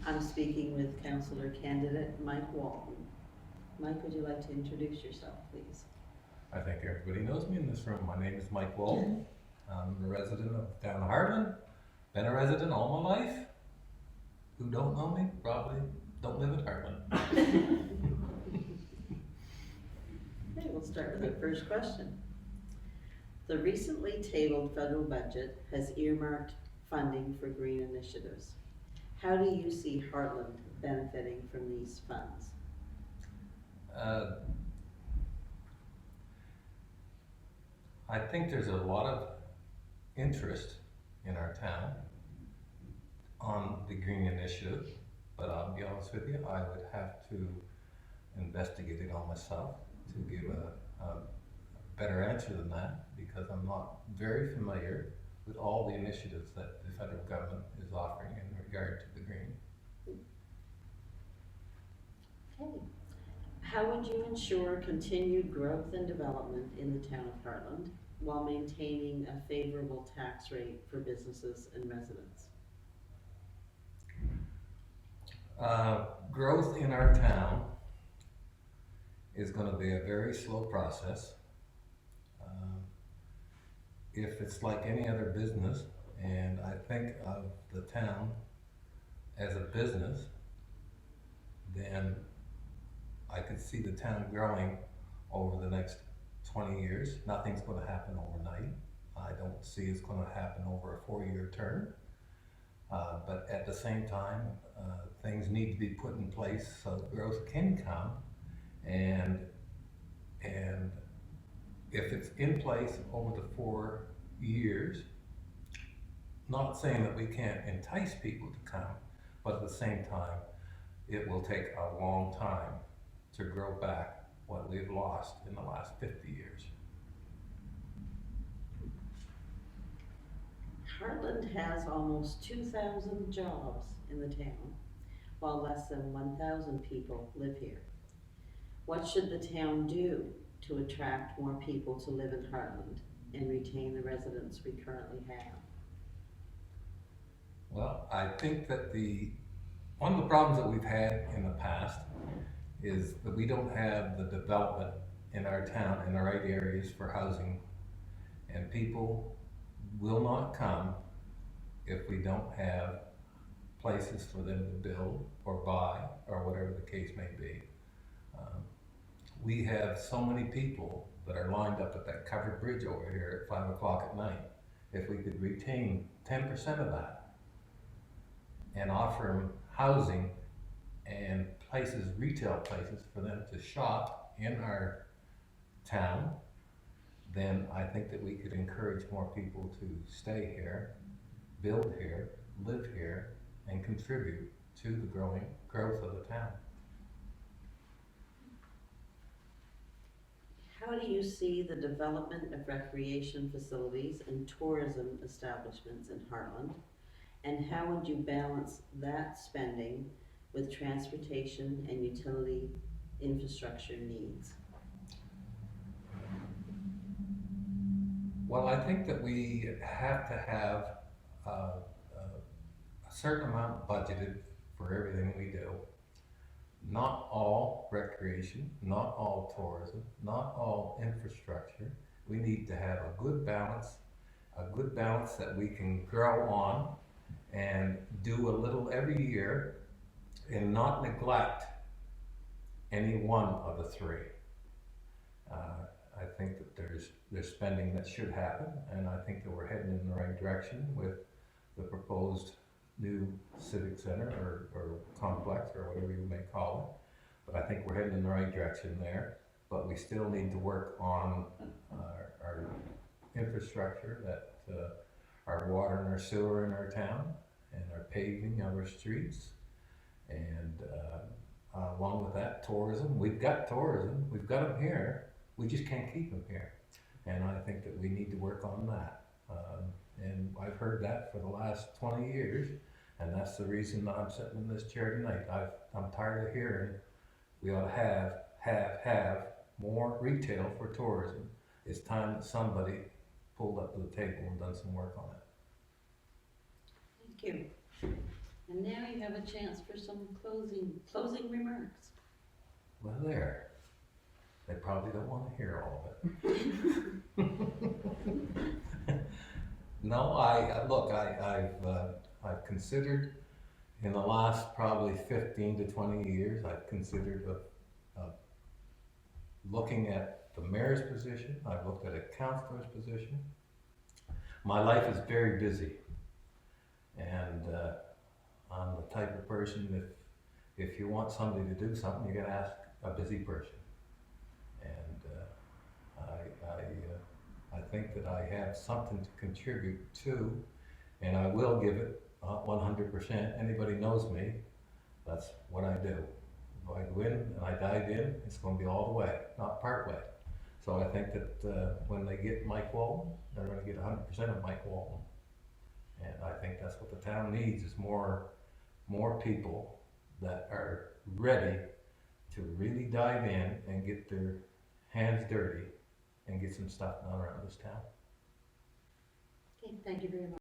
I'm speaking with Councillor candidate Mike Walton. Mike, would you like to introduce yourself, please? I think everybody knows me in this room. My name is Mike Walton. I'm a resident of down Hartland. Been a resident all my life. Who don't know me probably don't live in Hartland. Okay, we'll start with the first question. The recently tabled federal budget has earmarked funding for green initiatives. How do you see Hartland benefiting from these funds? I think there's a lot of interest in our town on the green initiative, but I'll be honest with you, I would have to investigate it on myself to give a better answer than that, because I'm not very familiar with all the initiatives that the federal government is offering in regard to the green. Okay. How would you ensure continued growth and development in the town of Hartland while maintaining a favorable tax rate for businesses and residents? Growth in our town is going to be a very slow process. If it's like any other business, and I think of the town as a business, then I could see the town growing over the next 20 years. Nothing's going to happen overnight. I don't see it's going to happen over a 4-year term. But at the same time, things need to be put in place so growth can come. And if it's in place over the 4 years, not saying that we can't entice people to come, but at the same time, it will take a long time to grow back what we've lost in the last 50 years. Hartland has almost 2,000 jobs in the town, while less than 1,000 people live here. What should the town do to attract more people to live in Hartland and retain the residents we currently have? Well, I think that one of the problems that we've had in the past is that we don't have the development in our town in the right areas for housing, and people will not come if we don't have places for them to build or buy or whatever the case may be. We have so many people that are lined up at that covered bridge over here at 5 o'clock at night. If we could retain 10% of that and offer them housing and places, retail places for them to shop in our town, then I think that we could encourage more people to stay here, build here, live here, and contribute to the growth of the town. How do you see the development of recreation facilities and tourism establishments in Hartland? And how would you balance that spending with transportation and utility infrastructure needs? Well, I think that we have to have a certain amount budgeted for everything we do. Not all recreation, not all tourism, not all infrastructure. We need to have a good balance that we can grow on and do a little every year and not neglect any one of the three. I think that there's spending that should happen, and I think that we're heading in the right direction with the proposed new civic center or complex or whatever you may call it. But I think we're heading in the right direction there, but we still need to work on our infrastructure, that our water and our sewer in our town, and our paving of our streets, and along with that, tourism. We've got tourism, we've got them here, we just can't keep them here, and I think that we need to work on that. And I've heard that for the last 20 years, and that's the reason that I'm sitting in this chair tonight. I'm tired of hearing we ought to have more retail for tourism. It's time that somebody pulled up to the table and done some work on it. Thank you. And now you have a chance for some closing remarks. Well, there. They probably don't want to hear all of it. No, I've considered in the last probably 15 to 20 years, I've considered looking at the mayor's position. I've looked at a councillor's position. My life is very busy, and I'm the type of person that if you want somebody to do something, you gotta ask a busy person. And I think that I have something to contribute to, and I will give it 100%. Anybody knows me, that's what I do. If I go in and I dive in, it's going to be all the way, not part way. So I think that when they get Mike Walton, they're going to get 100% of Mike Walton. And I think that's what the town needs, is more people that are ready to really dive in and get their hands dirty and get some stuff done around this town. Okay, thank you very much.